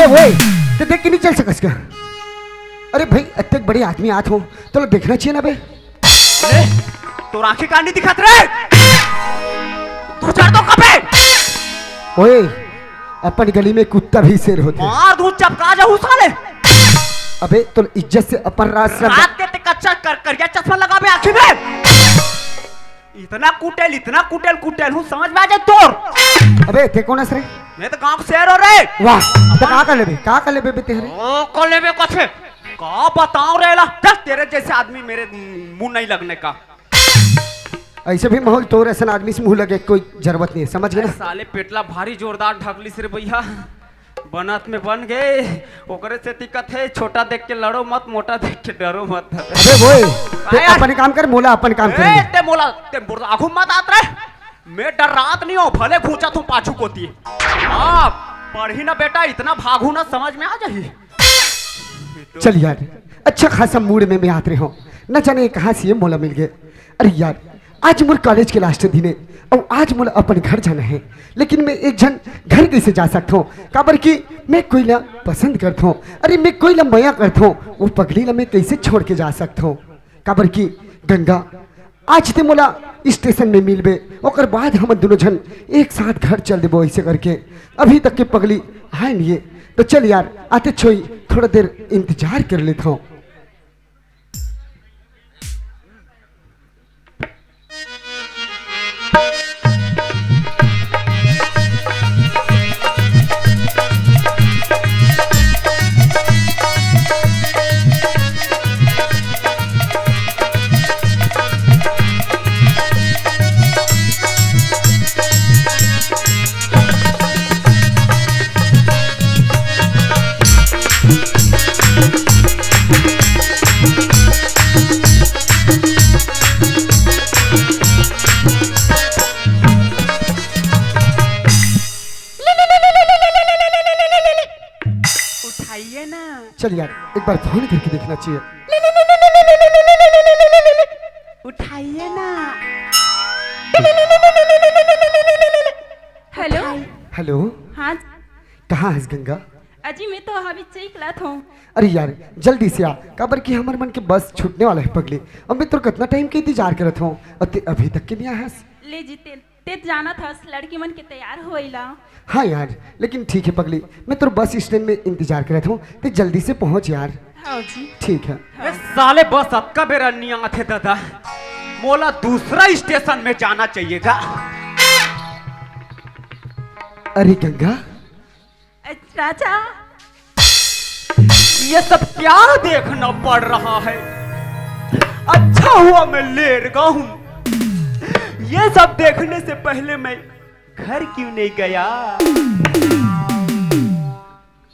वो तो देख के नहीं चल सकस का। अरे भाई इतने बड़े आदमी आत हो तो देखना चाहिए ना बे। तो आंखें कान नहीं दिखात रे। तू चढ़ दो कबे। ओए अपन गली में कुत्ता भी शेर होते हैं। मार दूं चपका जाऊं साले। अबे तो इज्जत से अपन रात रात के ते कच्चा करिया चश्मा लगा बे आंखें में। इतना कुटेल हूँ समझ में आ जाए तोर। अबे थे कौन रे? मैं तो गांव शेर हो रे। वाह तो कहाँ कर ले बे तेरे? ओ को ले बे कछे का बताऊं रेला जब तेरे जैसे आदमी मेरे मुंह नहीं लगने का। ऐसे भी माहौल तो ऐसा आदमी से मुंह लगे कोई जरूरत नहीं है, समझ गए ना? साले पेटला भारी जोरदार ढकली सिर भैया बनत में बन गए ओकरे से दिक्कत है। छोटा देख के लड़ो मत, मोटा देख के डरो मत। अबे वो अपन काम कर मोला, अपन काम कर ते मोला ते आगू मत आत रे। मैं डर रात नहीं हो भले घूचा तू पाछू कोती। हां पढ़ी ना बेटा इतना भागू ना समझ में आ जाही। चल यार अच्छा खासा मूड में मैं आते हो न जाने कहाँ से ये मोला मिल गए। अरे यार आज मोर कॉलेज के लास्ट दिन है और आज मोला अपन घर जाना है, लेकिन मैं एक जन घर कैसे जा सकता हूँ काबर कि मैं कोयला पसंद करता हूँ। अरे मैं कोयला मया करता हूँ वो पगली ला मैं कैसे छोड़ के जा सकता हूँ काबर कि गंगा आज ते मोला स्टेशन में मिलबे और बाद हम दोनों जन एक साथ घर चल देबो ऐसे करके। अभी तक के पगली आए नहीं है तो चल यार आते छोई थोड़ा देर इंतजार कर लेता हूँ। चल यार एक बार फोन करके देखना चाहिए। उठाइए ना। हेलो हेलो हाँ कहाँ है गंगा? अजी मैं तो अभी चिकलत हूँ। अरे यार जल्दी से आ काबर कि हमारे मन के बस छूटने वाला है पगली। अब मैं तो कितना टाइम के इंतजार करत हूँ और अभी तक के नहीं आया। ले जीते ते जाना था लड़की मन के तैयार होइला। हाँ यार लेकिन ठीक है पगली मैं तो बस स्टैंड में इंतजार करत हूँ तो जल्दी से पहुँच यार। हाँ जी ठीक है। ए साले बस अक्का बेरा निया थे दादा मोला दूसरा स्टेशन में जाना चाहिएगा। अरे गंगा राजा ये सब क्या देखना पड़ रहा है। अच्छा हुआ मैं लेट गया हूँ। ये सब देखने से पहले मैं घर क्यों नहीं गया।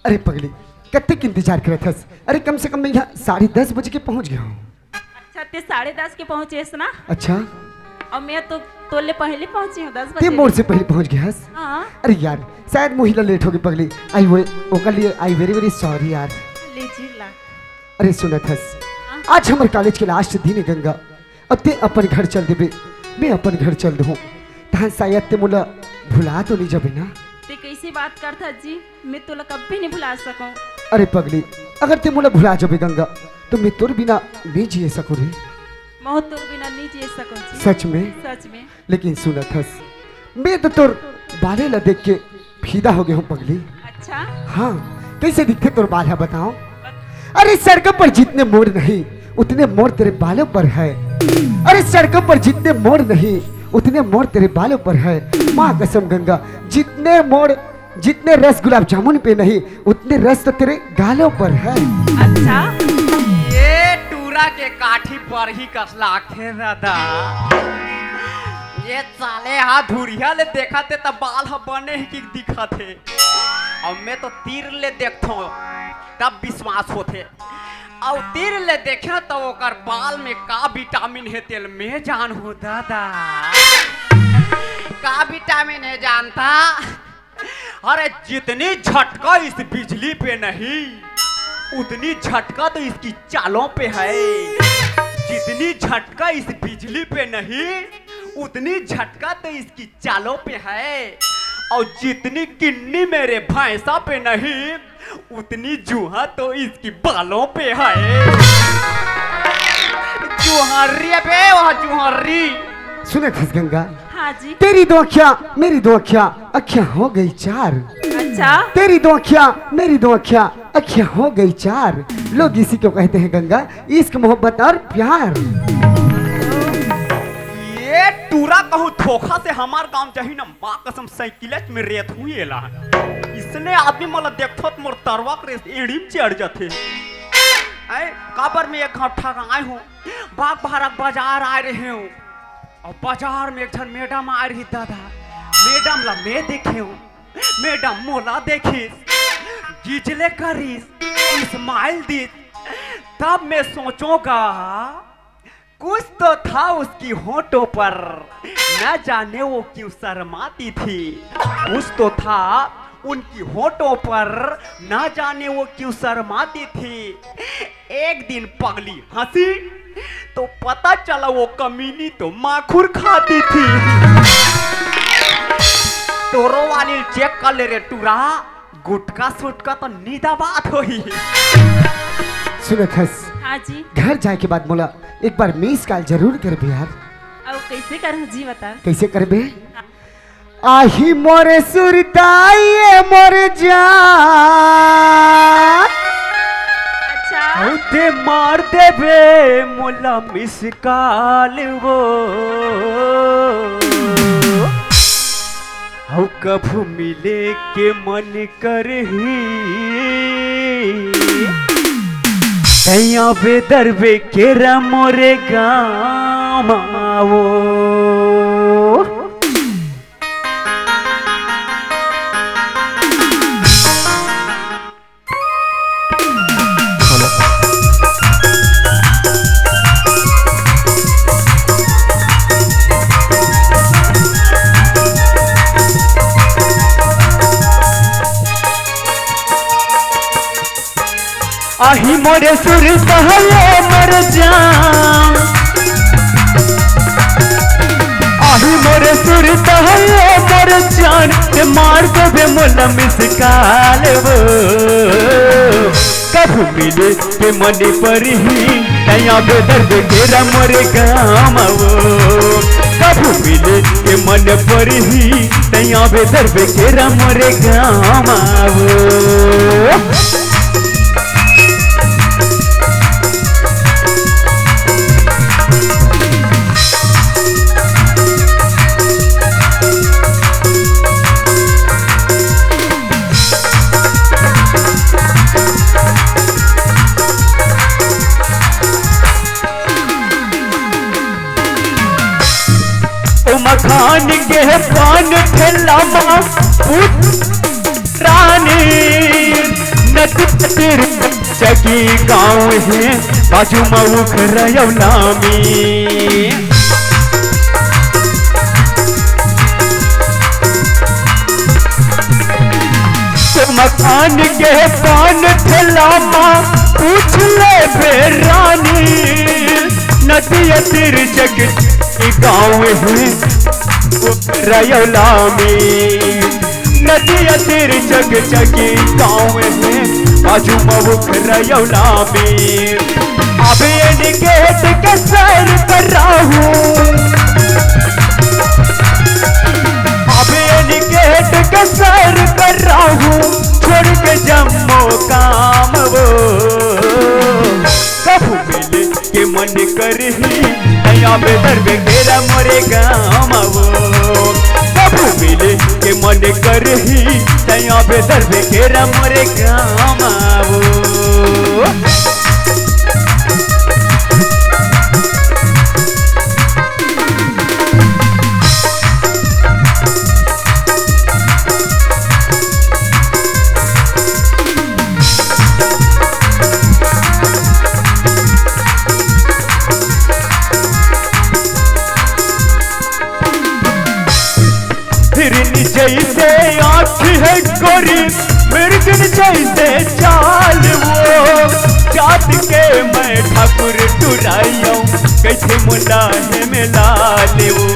अरे पगली कत्ते की इंतजार करे थे? अरे कम से कम मैं यहाँ 10:30 बजे के पहुँच गया हूँ। अच्छा ते 10:30 के पहुँचे ना। अच्छा और मैं तो तोले पहले पहुँची हूँ 10 ते बजे। मोड़ से पहले पहुँच गया। हाँ अरे यार शायद मोहिला लेट होगी पगली। आई वो ओकर लिए आई वेरी वेरी सॉरी यार। ले जी ला। अरे सुनत हस आज हमारे कॉलेज के लास्ट दिन है गंगा। अब ते अपन घर चल देबे मैं अपन घर चल दूँ तहाँ शायद ते मोला भुला तो नहीं जाबे ना। ते कैसी बात करता जी मैं तोला कभी नहीं भुला सकूं। अरे पगली अगर ते मोला भुला जाबे गंगा तो मैं तोर बिना नहीं जी सकूँ रे। मैं तोर बिना नहीं जी सकूं जी। सच में? सच में। लेकिन सुनत हस मैं तो तोर बाले ला देख के फीदा हो गया हूँ पगली। अच्छा हाँ कैसे दिखते तोर बाल है बताओ? अरे सड़कों पर जितने मोड़ नहीं उतने मोड़ तेरे बालों पर है। अरे सड़कों पर जितने मोड़ नहीं उतने मोड़ तेरे बालों पर है। माँ कसम गंगा जितने रस गुलाब जामुन पे नहीं उतने रस तो तेरे गालों पर है। अच्छा ये टूरा के काठी पर ही कसला थे दादा। ये साले हाथ धुरिया ले देखा थे तब बाल ह बने ही की दिखा थे। अब मैं तो तीर ले देखता हूँ तब विश्वास होते और तीर ले देखे तो ओकर बाल में का विटामिन है तेल में जान हो दादा। का विटामिन है जानता? अरे जितनी झटका इस बिजली पे नहीं उतनी झटका तो इसकी चालों पे है। जितनी झटका इस बिजली पे नहीं उतनी झटका तो इसकी चालों पे है। और जितनी किन्नी मेरे भैंसा पे नहीं उतनी जूहा तो इसकी बालों पे है। जुहर्री पे वह जुहर्री। सुने खसगंगा, हाँ जी। तेरी दो अखियां मेरी दो अखियां, अखियां हो गई चार। अच्छा। तेरी दो अखियां मेरी दो अखियां, अखियां हो गई चार। लोग इसी को कहते हैं गंगा, इश्क मोहब्बत और प्यार। ये टूरा कहूँ धोखा से हमार गांव चाहिए ना माँ कसम साइकिलेट में रेत हुई एला। इसने आदमी मतलब देखो तो मोर तरवा करे एड़ीम चढ़ जाते। काबर में एक घंटा आए हूँ, बाग भारत बाजार आ रहे हूँ और बाजार में एक मैडम आ रही दादा। मैडम ला मैं देखे हूँ, मैडम मोला देखी गिजले करीस इस्माइल दी। तब मैं सोचूंगा कुछ तो था उसकी होठों पर, न जाने वो क्यों शर्माती थी। कुछ तो था उनकी होठों पर, न जाने वो क्यों शर्माती थी। एक दिन पगली हंसी तो पता चला वो कमीनी तो माखुर खाती थी। तोरो वाली चेक कर ले रे टूरा, गुटका सुटका तो नीदा बात होई। सुनो खस, हाँ जी। घर जाए के बाद मोला एक बार मिस कॉल जरूर करबे यार। अब कैसे करूँ जी बता। कैसे करबे? आही मोरे सुरताइए मोरे जान, अच्छा। उते मार देबे मोला मिस कॉल वो। हौ कभू मिले के मन करही, तैया बेदरबे केरा मोरे गाँव आवो। आही मोरे सुर कहले मर जान, आही मोरे सुर कहले मर जान, के मार देबे मोला मिस कॉल वो। कभू मिले के मन पर ही, तैया बेदर्द केरा मोरे गाँव वो। कभू मिले के मन पर ही, तैया बेदर्द केरा मोरे गाँव वो। मखान के पान ठेला रानी नदी चकी गाँव है बाजू मऊख रयौलामी। मखान के पान ठेला पूछ ले बेरानी, नदी तिर जग गाँव है रयौलामी। नदी तिर जग जगी गाँव है बाजू मऊख रयौलामी। अब इन गेट के सैर कर रहा हूँ, अब इन गेट के सैर कर रहा हूँ, छोड़ के जम्मो काम वो। कभू मिले के मन करही, तैया बेदर्बे केरा मोरे गाँव वो। कभू मिले के मन करही, तैया बेदर्बे केरा मोरे गाँव वो। जैसे आँख है गोरी मिर्गन जैसे चाल वो। जात के मैं ठाकुर टुराइयों कैसे मुला है मिला ले वो।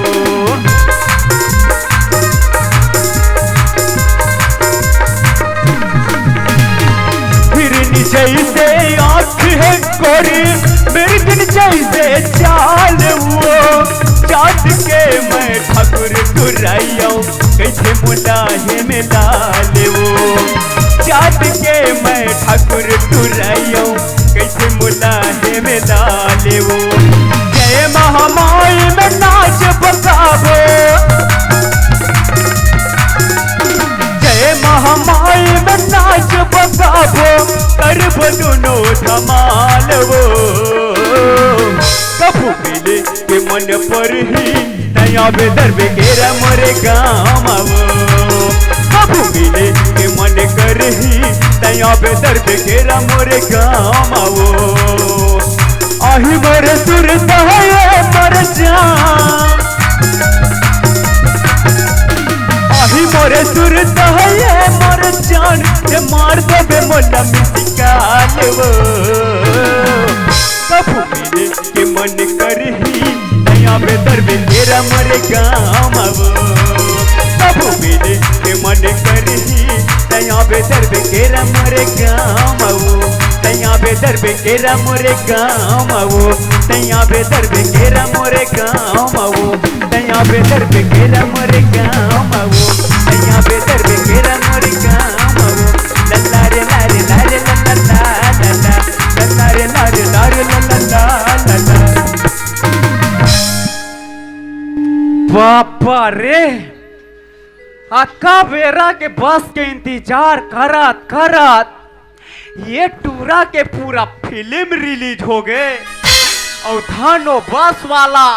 जैसे आँख है गोरी मिर्गिन जैसे चाल वो चाट के मैं ठाकुर तुराइयो कैसे मुलाहे में लाल वो चाट के मैं ठाकुर तुराइयो कैसे मुलाहे में लाल वो जय महामाई में नाच बगावो जय महामाई में नाच बगावो करब दोनों धमाल वो कभू मिले के मन पर ही नया बेदर बेगेरा मोरे गाँव वो कभू मिले के मन कर ही नया बेदर बेगेरा मोरे गाँव वो आही मरे सुरत है मर जान आही मोरे सुरत है मर जान जे मार देबे मोला मिसिकाल वो कभू मिले के मन कर ही नया बेदर बेगेरा मोरे गाँव वो कभू मिले के मन कर ही नया बेदर बेगेरा मोरे गाँव वो तैया बेदर बेगेरा मोरे गाँव वो तैया बेदर बेगेरा मोरे गाँव वो तैया बेदर बेगेरा मोरे गाँव वो तैया बेदर बेगेरा मोरे गाँव वो लल्ला रे लारे लारे लल्ला लल्ला लल्ला रे लारे लारे लल्ला लल्ला। बापा रे अक्का बेरा के बस के इंतजार करत करत ये टूरा के पूरा फिल्म रिलीज हो गए और थानो बस वाला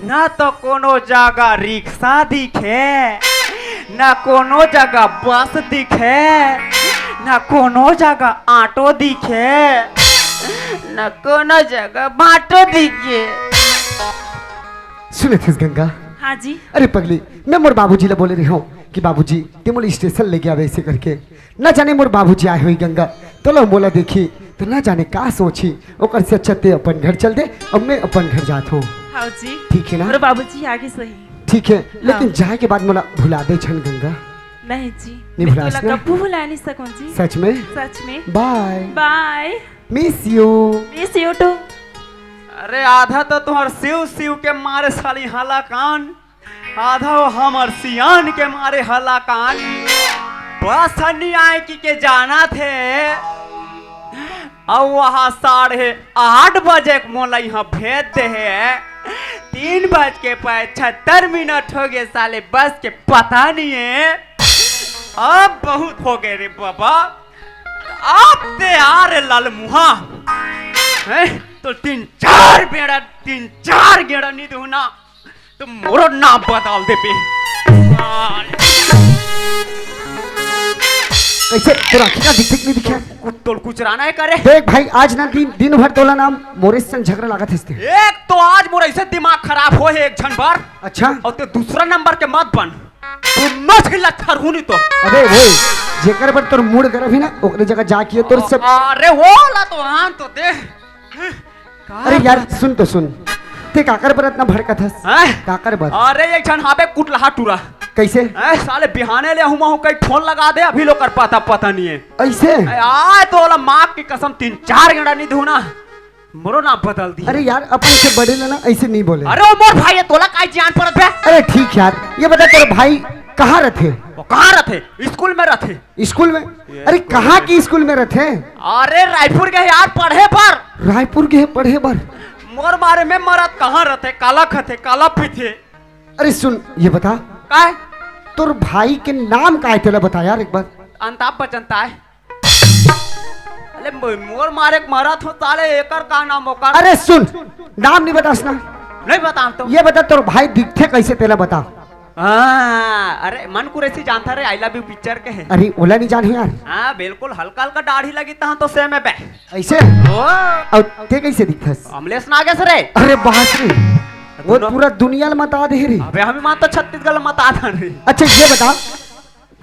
ना तो कोनो जगह रिक्शा दिखे ना कोनो जगह बस दिखे ना कोनो जगह ऑटो दिखे ना कोनो जगह बाटो दिखे। सुने थे गंगा। हाँ जी। अरे पगली मैं मोर बाबूजी ले बोले रही हूँ कि बाबूजी ते मोल स्टेशन ले गया वैसे करके न जाने मोर बाबूजी आए हुई गंगा तो लो मोला देखी तो न जाने का सोची ओकर से अच्छा ते अपन घर चल दे अब मैं अपन घर जात हूँ। हाँ जी ठीक है ना? और बाबूजी आगे सही। ठीक है लेकिन जाए के बाद मोला भुला दे छन गंगा। नहीं जी नहीं मैं भुलास तो ना? कभी भुला नहीं सकूं जी। सच में? सच में। Bye bye. Miss you. Miss you too. अरे आधा तो तुम्हार शिव शिव के मारे साली हाला कान आधा वो हमर सियान के मारे हाला कान बस हनी आए की के जाना थे और वहाँ 8:30 बजे मोला यहाँ भेज दे है 3:75 हो गए साले बस के पता नहीं है अब बहुत हो गए रे बाबा अब तैयार लाल मुहा है तो 3-4 गेड़ा नहीं दू ना तो मोरो नाम बदल दे पे कैसे तेरा क्या दिख नहीं दिखा कुत्तोल कुचराना है करे देख भाई आज ना दिन भर तोला नाम मोरे संग झगड़ा लगा थे। एक तो आज मोरा ऐसे दिमाग खराब हो है एक क्षण भर अच्छा और ते दूसरा नंबर के मत बन तू मत हिला थरहुनी तो अबे वो जेकर पर तोर मूड कर भी ना ओकरे जगह जाके तोर सब अरे होला तो हां तो दे अरे यार सुन तो सुन ते काकर पर इतना भड़कत हस हैं? काकर पर अरे एक क्षण हाबे कुटलहा टूरा कैसे साले बिहाने ले हुआ हूं कहीं फोन लगा दे अभी लोग कर पता नहीं है ऐसे आ तो वाला माँ की कसम 3-4 गेड़ा नहीं दूं ना मोरो नाम बदल दी अरे यार अपन से बड़े लेना ऐसे नहीं बोले। अरे वो मोर भाई है तोला काई जान पड़त बे अरे ठीक यार ये बता तेरे भाई कहाँ रहते? वो कहाँ रहते स्कूल में रहते स्कूल में? अरे कहाँ की स्कूल में रहते? अरे रायपुर के यार पढ़े पर रायपुर के पढ़े पर मोर बारे में मरत कहाँ रहते काला खते काला पीते। अरे सुन ये बता काय तोर भाई के नाम का है तेला बता यार एक बार। अमिताभ बच्चन ताय अरे मोर मारे मरत हो ताले एकर का नाम ओकर। अरे सुन नाम नहीं बतास ना नहीं बता तो ये बता तोर भाई दिखते कैसे तेला बता। अरे मन कुरैसी जानता रे आई लव यू पिक्चर के है। अरे ओला नहीं जान यार। हाँ बिल्कुल हल्का हल्का दाढ़ी लगी था तो सेम है बे ऐसे ओ और ते कैसे दिखतस? अमलेश नागेश रे अरे बास रे वो पूरा दुनिया में मता दे रे। अबे हम मान तो छत्तीसगढ़ मत आता रे। अच्छा ये बता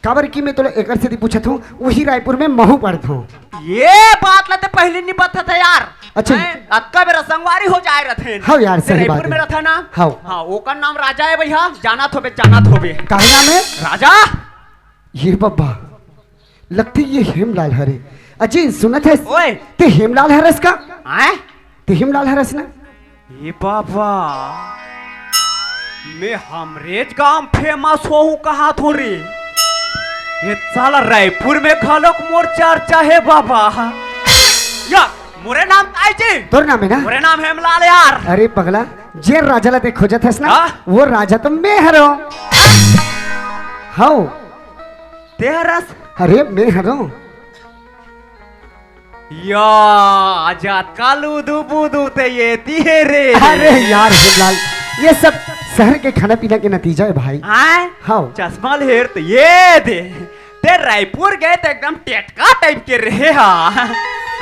काबर की मैं तो एकर से पूछत हूँ वही रायपुर में महू पढ़त हूँ। ये बात लते पहले नहीं पता था यार। अच्छा अक्का मेरा संगवारी हो जाए रथे। हाँ यार सही बात रायपुर में रथा ना। हाँ हाँ ओकर नाम राजा है भैया जाना थोबे जाना थोबे। काहे नाम है? राजा ये बब्बा लगती ये हेमलाल हरे। अजय सुनत है ओए ते हेमलाल हरस का? आए ते हेमलाल हरस ना? ये बाबा मैं हमरेज गांव फेमस हो हूँ कहा थो रे। ये साला रायपुर में घालोक मोर चर्चा है बाबा। या मोरे नाम ताई जी, तोर नाम है ना? मोरे नाम हेमलाल यार। अरे पगला जे राजा ला देख खोजत हस ना हाँ? वो राजा तो मैं हरो। हाउ तेरस अरे मैं हरो। या आजाद कालू दू बुदू ते ये तिहे रे। अरे यार हेमलाल ये सब शहर के खाना पीना के नतीजा है भाई। आए हाउ चश्मा लेर तो ये दे ते रायपुर गए तो एकदम टेटका टाइप के रहे हा।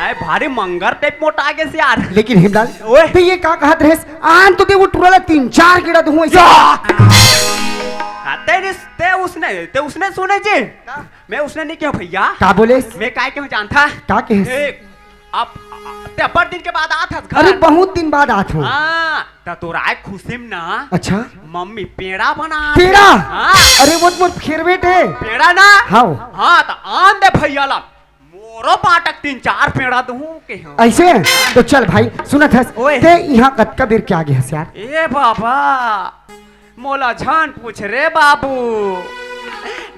आए भारी मंगर टाइप मोटा आगे से यार। लेकिन हेमलाल ओए। ते ये का कहत रहे आन तो ते वो टुरला 3-4 कीड़ा दूं ऐसे। ते उसने सुने जी। मैं उसने नहीं किया भैया। का बोले? मैं काय के मैं जानता। का के है? अब ते बड़ दिन के बाद आत हस घर। अरे बहुत दिन बाद आत हूँ। हां त तोरा आए खुशिम ना अच्छा मम्मी पेड़ा बना। पेड़ा? हां अरे वो मोर फेवरेट है। पेड़ा ना। हाउ हाँ तो आन दे भैया ला मोरो पाटक 3-4 पेड़ा दूं के हो। ऐसे तो चल भाई सुनत हस ओए। ते यहाँ कतका बेर के आगे हस यार। ए बाबा मोला झन पूछ रे बाबू।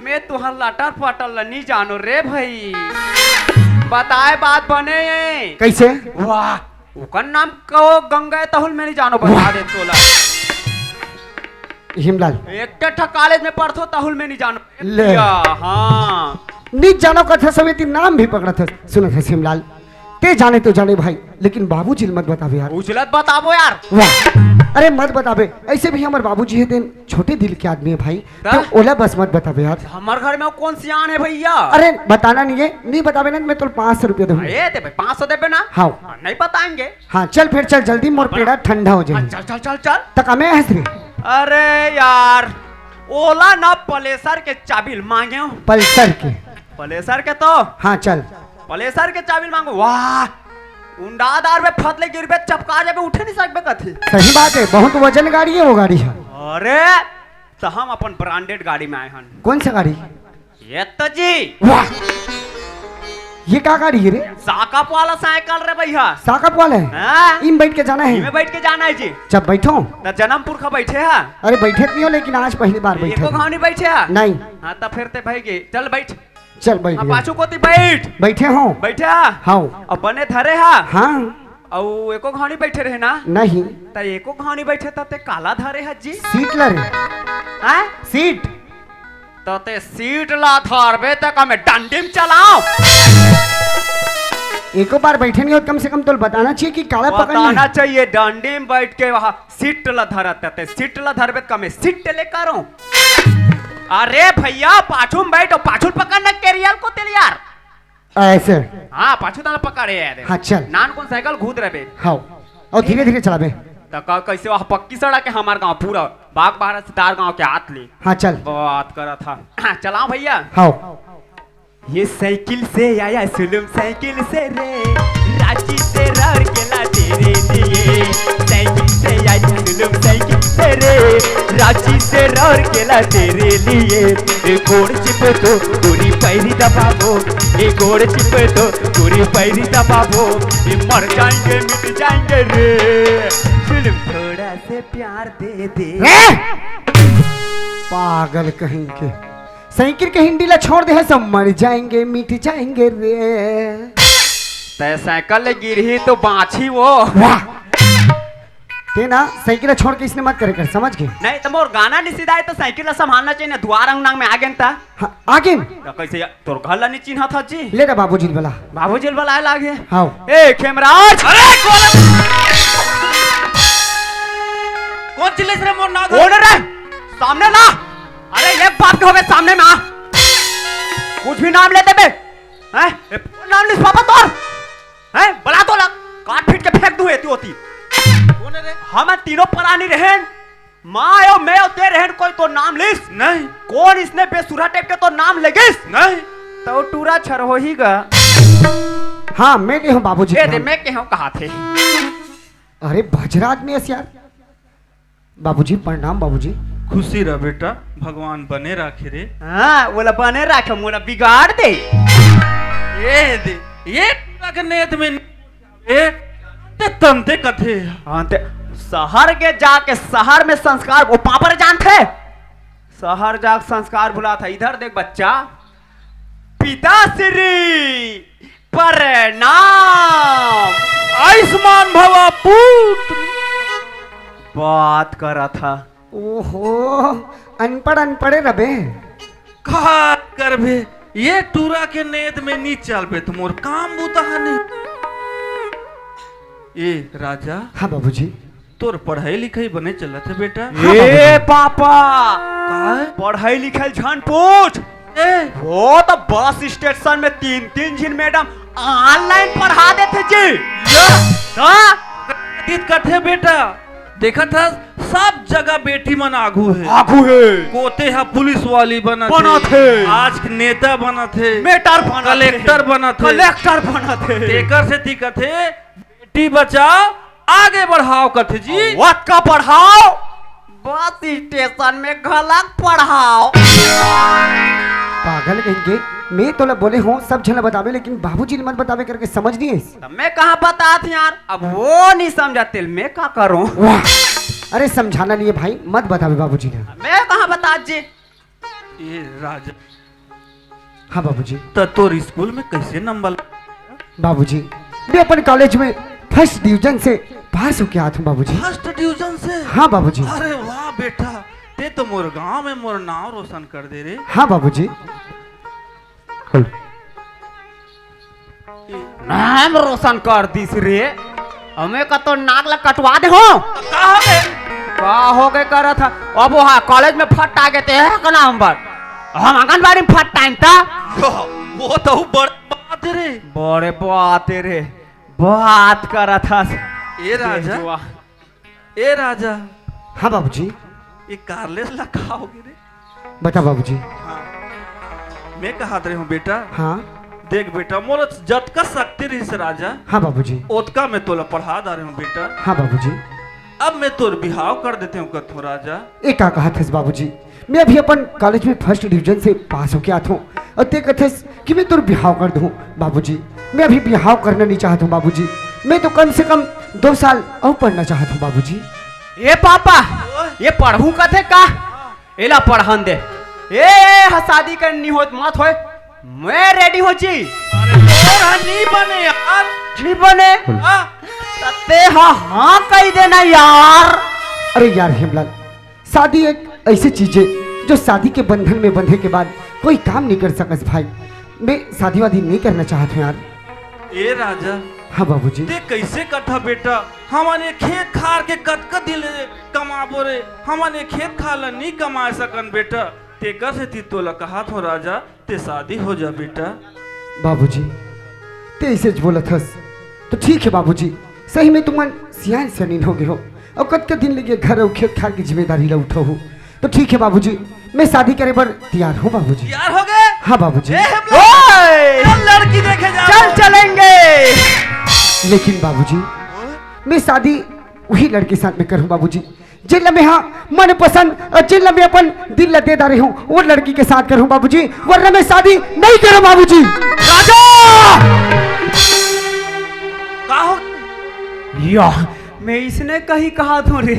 मैं तुहर लटर पटल नहीं जानो रे भाई। बताए बात बने। कैसे? वाह उकर नाम को गंगा तहुल मैं नहीं जानो बता दे तोला। हिमलाल एक कॉलेज में पढ़थो तहुल में नहीं जानो। ले। हाँ नी जानो कथा सवे ती नाम भी पकड़ा था। सुनत हस हिमलाल ते जाने तो जाने भाई लेकिन बाबूजी मत बतावे यार। उजलत बताबो यार। वाह अरे मत बतावे ऐसे भी हमारे बाबूजी है दिन छोटे दिल के आदमी है भाई। तो ओला बस मत बतावे यार। हमारे घर में कौन सियान है भैया। अरे बताना नहीं है नहीं बतावे ना मैं तो 500 रुपया दूंगा। ये दे भाई 500 दे ना। हाँ नहीं बताएंगे। हाँ चल फिर चल जल्दी मोर पेड़ा ठंडा हो जाए। चल चल चल चल। तक हमें हंस रही अरे यार ओला ना पलेसर के चाबिल मांगे हो। पल्सर के? पलेसर के तो हाँ चल पलेसर के चाबिल मांगो। वाह उंडादार में फतले गिरबे चपका जाबे उठे नहीं सकबे कथी। सही बात है बहुत वजन गाड़ी है वो गाड़ी है। अरे तो हम अपन ब्रांडेड गाड़ी में आए हन। कौन सा गाड़ी? ये तो जी वाह ये क्या गाड़ी है रे? साकप वाला साइकिल रे भैया। साकप वाला है? हाँ इन बैठ के जाना है? इमे बैठ के जाना है जी। जब बैठो तो जन्मपुर का बैठे है। अरे बैठे नहीं हो लेकिन आज पहली बार बैठे। एको घाव नहीं बैठे है। नहीं हाँ तो फिर ते भाई गे चल बैठ। चल बैठ अब गया। पाछू कोती बैठ। बैठे हो? बैठे है। हाँ अब बने धरे है। हाँ और एको घाव नहीं बैठे रहे ना। नहीं तो एको घाव नहीं बैठे तो ते काला धरे है जी। सीट ला रे हैं सीट। तो ते सीट ला धरबे तक हमें डंडीम चलाओ। एको बार बैठे नहीं हो कम से कम तो बताना चाहिए कि काला पकड़ना बताना है। चाहिए डंडी में बैठ के वहां सीट ला धरत ते सीट ला धरबे तो मैं सीट ले करूं। अरे भैया पाछू में बैठो पाछू पकड़ना केरियल को तेल यार। ऐसे हाँ पाछू दाल पकड़े यार। हाँ चल नान कौन साइकिल घूद रहे। हाँ और धीरे धीरे चलाबे। तो कैसे वहां पक्की सड़क है हमारे गांव पूरा बाग बाहर सितार गांव के हाथ ली हाँ चल बात करा था। हाँ, चलाओ भैया। हाँ ये साइकिल से आया सुलम साइकिल से रे रांची से रर केला तेरे लिए। साइकिल से आया सुलम साइकिल से रे रांची से रर केला तेरे लिए। ए गोड़ चिप तो गोरी पैरी दबाबो। ए गोड़ चिप तो गोरी पैरी दबाबो। ये मर जाएंगे मिट जाएंगे रे। सुलम थोड़ा से प्यार दे दे। पागल कहीं के साइकिल के हिंडी ला छोड़ दे है सब मर जाएंगे मिट जाएंगे रे। तय साइकिल ले गिरही तो बाछी वो। वाह ते ना साइकिल छोड़ के इसने मत करे कर समझ गए। नहीं तो मोर गाना नहीं सीधा है तो साइकिल ला संभालना चाहिए ना द्वार अंगना में आगे ता। हाँ आगे तो कैसे तोर घर ला नहीं चिन्हा था जी। ले रे बाबूजी वाला। बाबूजी बुलाए लागे। हाँ ए खेमराज अरे कौन चिल्ले रे मोर ना कौन रे सामने ला। अरे ये बाप के होवे सामने में आ। कुछ भी नाम लेते बे हैं नाम लिख पापा तोर हैं बुला तो ला काट फीट के फेंक दूं एती होती। कौन रे हम तीनों परानी रहन माँ और मैं और ते रहन कोई तो नाम लिस नहीं। कौन इसने बेसुरा टाइप के तो नाम लेगिस नहीं। तो टूरा छर हो ही गा। हाँ मैं के हूँ बाबूजी। दे मैं के हूँ कहा थे। अरे भजराज में यार। बाबूजी प्रणाम बाबूजी। खुशी रह बेटा भगवान बने राखे रे। हाँ बोला बने रखे मोला बिगाड़ दे। ए दे ये टूरा के नेत में ए ते तंते कथे हाँ ते शहर के जाके शहर में संस्कार वो पापड़ जानते शहर जाके संस्कार भुला था। इधर देख बच्चा, पिताश्री प्रणाम। आयुष्मान भवा पुत्र बात करा था। ओहो, अनपढ़ अनपढ़े रबे। का करबे ये टूरा के नेत में नी चल बे तुमोर काम बुताहनी। ए राजा, हाँ बाबूजी। तोर पढ़ाई लिखाई बने चलत है बेटा? ए पापा, काय पढ़ाई लिखाई झन पूछ। ए वो तो बस स्टेशन में 3-3 झिन मैडम ऑनलाइन पढ़ा देते जी। हाँ? तीत कथे बेटा, देखा था सब जगह बेटी मन आगू है। आगू है, कोते हा पुलिस वाली बना थे। आज के नेता बना थे, मेटर बना थे, कलेक्टर बना थे, कलेक्टर बना थे। तेकर से ती कथे बेटी बचाओ आगे बढ़ाओ कथे जी। वक्त का पढ़ाओ, बस स्टेशन में गलत पढ़ाओ। पागल कहेंगे, मैं तो बोले हूँ सब झन बतावे, लेकिन बाबूजी ने मत बतावे करके समझ नहीं आई। तो मैं कहाँ बता थी यार, अब वो नहीं समझाते, मैं क्या करूं? वाह, अरे समझाना नहीं है भाई, मत बतावे बाबूजी ने। मैं कहाँ बता जी। ये राजा, हाँ बाबूजी। तो तोर स्कूल में कैसे नंबर? बाबूजी, मैं अपन कॉलेज में फर्स्ट डिवीजन से पास होके आया हूँ बाबूजी। फर्स्ट डिवीजन से? हाँ बाबूजी। अरे वाह बेटा, ते तो मोर गांव में मोर नाम रोशन कर दे रे। हाँ बाबूजी। नाम रोशन कर दिस रे, हमें का तो नागला कटवा दे हो। कहाँ है? का हो गए कर था, अब वहाँ कॉलेज में फट आ गए थे का नाम पर, हम आंगनबाड़ी में फट टाइम था। वो तो बड़ बात है रे। बड़े बात रे, बात कर था। ए राजा, ए राजा, हाँ बाबूजी। ये कारलेस लखा हो रे। बता बाबूजी। हाँ, मैं कहा रहे हूँ बेटा, हाँ देख बेटा, मोर जतका शक्ति रही से राजा, हाँ बाबूजी। ओतका मैं तोला पढ़ा दा रहे हूँ बेटा। हाँ बाबूजी। अब मैं तोर बिहाव कर देते हूँ कथो राजा। एक का कहा था बाबूजी, मैं अभी अपन कॉलेज में फर्स्ट डिवीजन से पास होके आता हूँ और ते कथस कि मैं तोर बिहाव कर दूँ। बाबूजी, मैं अभी बिहाव करना नहीं चाहता हूँ बाबूजी, मैं तो कम से कम 2 साल और पढ़ना चाहता हूँ बाबूजी। ये पापा, ये पढ़ू कथे का, एला पढ़न दे। ए शादी करनी हो मत होए, मैं रेडी हो जी। अरे तोरा नहीं बने यार, जी बने हाँ? ते हाँ कह देना यार। अरे यार हेमलाल, शादी एक ऐसी चीज है जो शादी के बंधन में बंधे के बाद कोई काम नहीं कर सकस भाई। मैं शादी वादी नहीं करना चाहता हूँ यार। ए राजा, हाँ बाबूजी। ते कैसे कथा बेटा, हमारे खेत खार के कतक दिल कमाबो रे, हमारे खेत खाला नहीं कमा सकन बेटा। ते कर से ती तोला कहा थो राजा, ते शादी हो जा बेटा। बाबूजी, ते ऐसे बोला थस तो ठीक है बाबूजी, सही में तुम सियान सनीन हो गए हो और कद के दिन लगे घर और खेत खार की जिम्मेदारी ला उठो हो, तो ठीक है बाबूजी, मैं शादी करे पर तैयार हूँ बाबूजी। यार हो गए? हाँ बाबूजी। ए, हम लोग चल लड़की देखे जा। चल चलेंगे। लेकिन बाबूजी, मैं शादी वही लड़के साथ में करूँ बाबूजी, जिन में हाँ मन पसंद और जिन में अपन दिल लते रही हूँ वो लड़की के साथ करूँ बाबूजी, वरना मैं शादी नहीं करूँ बाबूजी। राजा का हो? या मैं इसने कही कहा तो रे।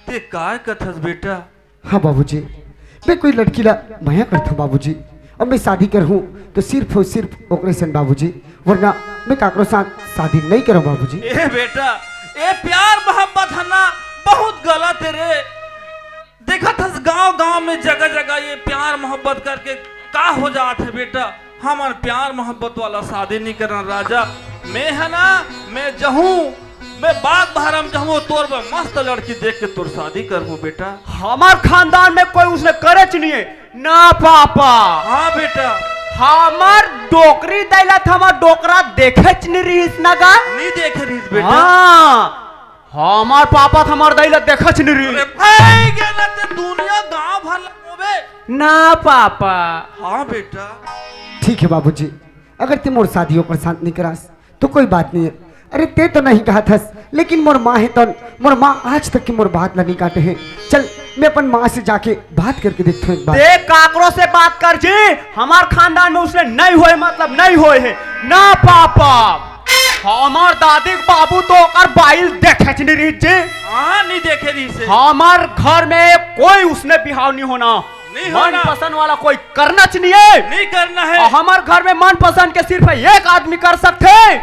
ते काय कथस बेटा? हाँ बाबूजी, मैं कोई लड़की ला माया करता हूँ बाबूजी, और मैं शादी करूँ तो सिर्फ और सिर्फ ऑपरेशन बाबूजी, वरना मैं काकरो साथ शादी नहीं करूँ बाबूजी। ए बेटा, ए प्यार मोहब्बत है ना बहुत गलत है रे। देखा था गांव गांव में जगह जगह ये प्यार मोहब्बत करके का हो जात है बेटा। हमार प्यार मोहब्बत वाला शादी नहीं करना राजा। मैं है ना, मैं जहूँ, मैं बाग बहरम जहूँ तोर में मस्त लड़की देख के तोर शादी करूँ बेटा। हमार खानदान में कोई उसने करे नहीं है ना पापा। हाँ बेटा। हमार डोकरी दैलत, हमार डोकरा देखे नहीं रही नगा। नहीं देख रही बेटा। हाँ, हमार पापा हमार दैलत देखे नहीं रही। अरे भाई गेला ते दुनिया गांव भर लगोबे ना पापा। हाँ बेटा। ठीक है बाबूजी, अगर तुम मोर शादियों पर शांत नहीं करास तो कोई बात नहीं है। अरे ते तो नहीं कहा थस, लेकिन मोर माँ है तो मोर माँ आज तक की मोर बात नहीं काटे हैं। चल मैं अपन माँ से जाके बात करके देखता हूँ एक बार। देख काकरो से बात कर जी, हमार खानदान में उसने नहीं होए मतलब नहीं होए है ना पापा। हमार दादी बाबू तो ओकर बाइल देखे नहीं रही जी। हाँ नहीं देखे रही से। हमार घर में कोई उसने बिहाव नहीं होना, नहीं मन होना। पसंद वाला कोई करना चाहिए। नहीं करना है। और हमार घर में मन पसंद के सिर्फ एक आदमी कर सकते।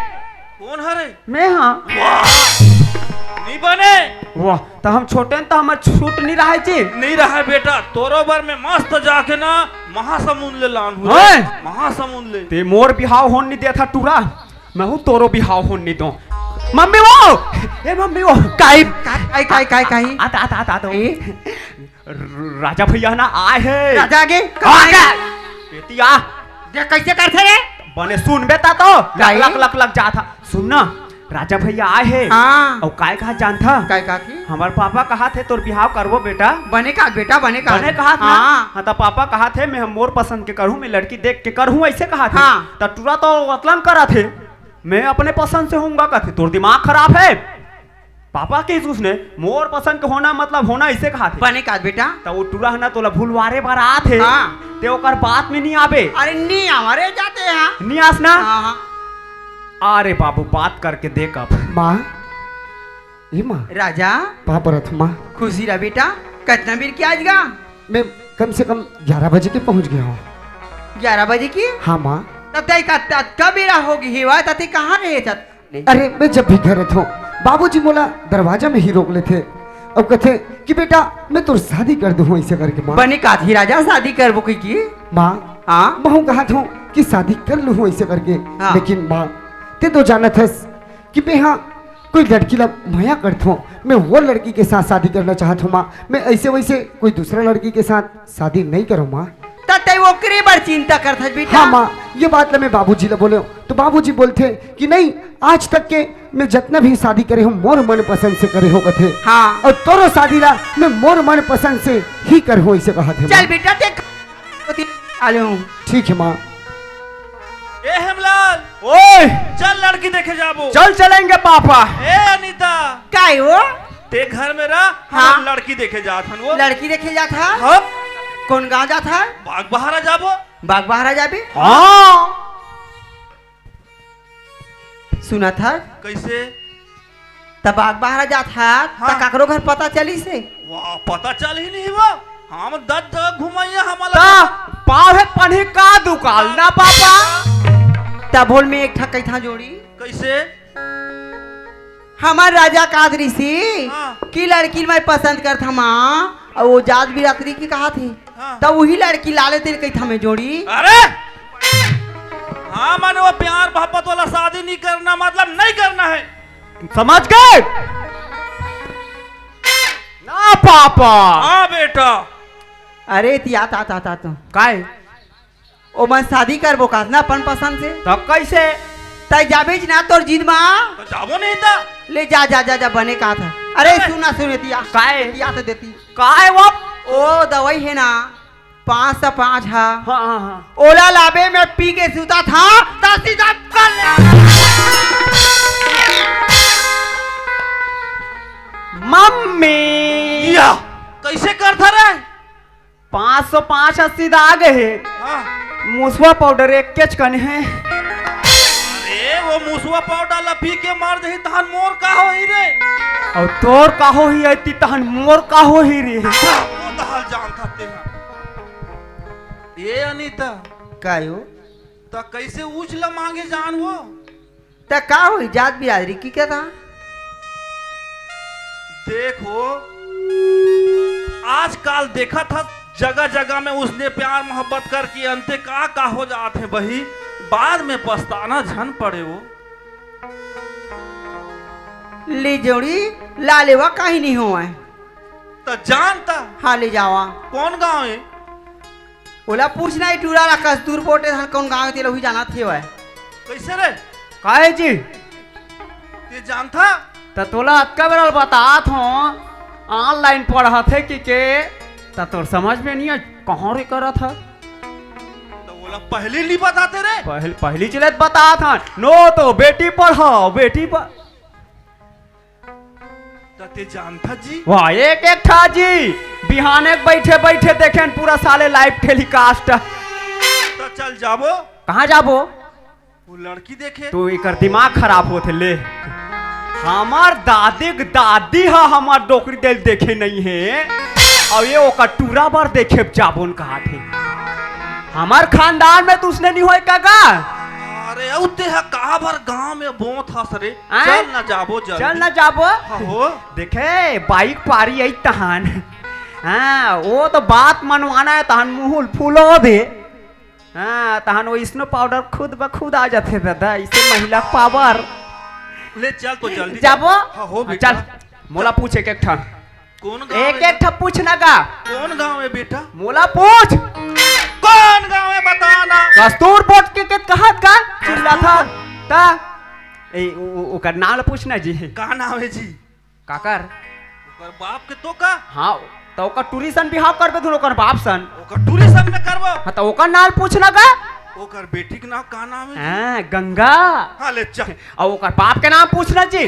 कौन हरे? मैं हाँ। नहीं बने। वाह, तो हम छोटे हैं तो हमार छूट नहीं रहा है जी। नहीं रहा बेटा, तोरो बार में मस्त जाके ना महासमुंद ले लान हुए। हैं? महासमुंद ले। ते मोर बिहाव होने नहीं दिया था टूरा, मैं हूँ तोरो बिहाव होने नहीं दो। मम्मी वो, ए मम्मी वो काई काई आता आता आता आता राजा भैया ना आए हैं। राजा आगे बेटी आ कैसे करते रे? बने सुन बेटा तो काई? लक लक लक जा था। सुनना, राजा भैया आए हैं। हाँ। और काय कहा जान था? काय काकी हमारे पापा कहा थे तोर बिहाव करवो बेटा। बने का बेटा बने का मैंने कहा था। हाँ। हाँ तो पापा कहा थे मैं मोर पसंद के करूँ, मैं लड़की देख के करूँ, ऐसे कहा था। हाँ। तो टूरा तो वतलन करा थे, मैं अपने पसंद से होऊंगा कहते। तोर दिमाग खराब है। पापा के उसने मोर पसंद के होना मतलब होना ऐसे कहा थे। बने का बेटा तो वो टूरा है ना तोला भूलवारे बार आ थे। हाँ। ते ओकर बात में नहीं आवे। अरे नहीं हमारे जाते हैं। नहीं आस ना। हाँ हाँ अरे बाबू बात करके देख अब। माँ, ये माँ राजा वहाँ पर रथ माँ। खुशी रहा बेटा। कितना बीर की आज गा? मैं कम से कम 11 बजे के पहुँच गया हूँ। 11 बजे की? हाँ माँ। तब कब बेरा होगी हिवा तते कहाँ रहे तब? अरे मैं जब भी घर था बाबूजी मोला दरवाजा में ही रोक लेते और कहते कि बेटा मैं तो शादी कर दूँ ऐसे करके। माँ बने का थी राजा शादी करबो की? माँ हाँ मैं कहा था कि शादी कर लूँ ऐसे करके। हाँ। लेकिन माँ ते तो जाना था कि मैं हाँ कोई लड़की ला माया करता हूँ, मैं वो लड़की के साथ शादी करना चाहता हूँ माँ। मैं ऐसे वैसे कोई दूसरा लड़की के साथ शादी नहीं करूँ माँ। तते वो करे बार चिंता करता बेटा। हाँ माँ, ये बात मैं बाबूजी ला बोले तो बाबूजी बोलते कि नहीं, आज तक के मैं जितना भी शादी करे हूँ मोर मन पसंद से करे हो कथे। हाँ और तोरो शादी ला मैं मोर मन पसंद से ही कर हो ऐसे कहा थे। चल बेटा देख आले हूँ। ठीक है माँ। ए हेमलाल, ओए चल लड़की देखे जाबो। चल चलेंगे पापा। ए अनीता, काय वो ते घर में रह, हाँ। हम लड़की देखे जात हन वो। लड़की देखे जाता है? हम कौन गाँव जाता है? बाग बहारा जाबो। बाग बहारा जाबे? हाँ सुना था कैसे? तब बाग बहारा जाता है हाँ। तो काकरो घर पता चली से? वाह, पता चल ही नहीं वो। हम 10 जगह घुमाइए हमारा। ता पावे पढ़ी का दुकान ना पापा। तब बोल में एक ठक था जोड़ी कैसे? हमार राजा कादरी से हाँ। की लड़की मैं पसंद कर था माँ और वो जात बिरादरी की कहा थी। हाँ। तब वही लड़की लाले तेरे कही था मैं जोड़ी। अरे हाँ, माने वो प्यार मोहब्बत वाला शादी नहीं करना मतलब नहीं करना है। समझ गए ना पापा। हाँ बेटा। अरे तियात आता था तो काय ओ मैं शादी करबो का ना अपन पसंद से तो कैसे? तय जाबे ना तोर जिद माँ तो जाबो नहीं था। ले जा जा जा जा बने का था। अरे सुना सुने तिया काय? तिया तो देती काय वो? ओ दवाई है ना 5 से 5 है। हाँ हाँ हाँ। ओला लाबे में पी के सूता था तो सीधा कर मम्मी या कैसे करता रे? 505 80 आ गए। हाँ। मुसवा पाउडर एक केच कने है। अरे वो मुसवा पाउडर ला पी के मार दही तहन मोर का हो ही रे। और तोर काहो ही आती तहन मोर काहो ही रे। वो दहल जान खाते हैं। ये अनीता कायो तो कैसे उछला मांगे जान वो? त का हुई जात बिरादरी की क्या था? देखो आजकल देखा था जगह जगह में उसने प्यार मोहब्बत करके अंते का हो जाते हैं बही, बाद में पछताना झन पड़े वो। ले जोड़ी ला लेवा कहीं नहीं हुआ है। तो जानता हाँ ले जावा। कौन गांव है? ओला पूछना ही टूरा ला कस्तूर पोटे धन कौन गाँव तेरा हुई जाना थे वह। कैसे रे? काहे जी? ये जानता? तो तोला अतका बेर बतात हो ऑनलाइन पढ़ा थे कि के तो तोर समझ में नहीं है कहाँ रे करा था। तो बोला पहले नहीं बताते रे। पहली चलत बता था नो तो बेटी पढ़ाओ बेटी पढ़। तो ते जानता जी वाह एक एक था जी बिहाने के बैठे बैठे देखे पूरा साले लाइव टेलीकास्ट। तो चल जाबो, कहाँ जाबो? वो लड़की देखे। तो एकर दिमाग खराब होते ले। हमार दादी के दादी है हमार डोकरी दिल देखे नहीं है और ये ओकर टूरा बार देखे जाबोन कहा थे। हमार खानदान में तो उसने नहीं होए काका। अरे उते है कहा भर गांव में बहुत हंस रे। आय? चल ना जाबो जल्दी। चल ना जाबो। हो देखे बाइक पारी आई तहान। हाँ वो तो बात मनवाना है तहान मुंह फूलो दे। हाँ तहान वो स्नो पाउडर खुद ब खुद आ जाते दादा, इसे महिला पावर। ले चल तो जल्दी जाबो। हाँ, हो बेटा। चल मोला पूछ एक एक ठा। कौन गांव एक है? एक ठा पूछना का। कौन गांव है बेटा? मोला पूछ। कौन गांव है बताना। कस्तूर बोट के कहत का चिल्ला था ता ए ओकर नाम पूछना जी। का नाम है जी? काकर ओकर बाप के तो का? हाँ तो ओकर टूरिसन बिहाव करबे धुन ओकर बाप सन। ओकर टूरिज्म में करबो। हाँ तो ओकर नाम पूछना का। ओकर बेटी के नाम का नाम है? हाँ गंगा। हाँ ले चल। और ओकर बाप के नाम पूछना जी।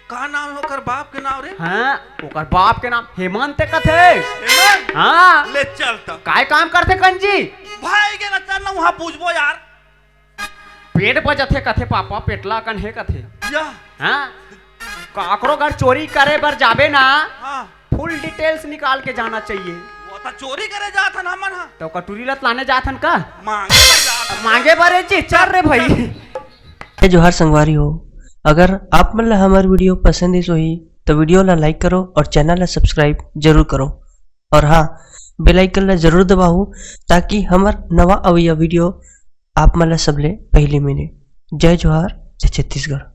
का नाम है ओकर बाप के नाम रे? हाँ ओकर बाप के नाम हेमंत कथे। हेमंत? हाँ ले चल तो। काय काम करते कंजी? भाई के ना चल ना वहाँ पूछबो यार। पेट बजथे कथे पापा पेटला कन है कथे। या हाँ काकरो घर चोरी करे बर जाबे ना हाँ फुल डिटेल्स निकाल के जाना चाहिए। वो तो चोरी करे जात हन हमन हा। तो कटोरी लत लाने जाथन का मांगे ना जात। मांगे बारे जी चल रे भाई। जोहार संगवारी हो, अगर आप मन ला हमार वीडियो पसंद इस होही तो वीडियो ला लाइक करो और चैनल ला सब्सक्राइब जरूर करो। और हाँ बेल आइकन ला जरूर दबाओ ताकि हमार नवा अवैया वीडियो आप मन ला सबले पहले मिले। जय जोहार, जय छत्तीसगढ़।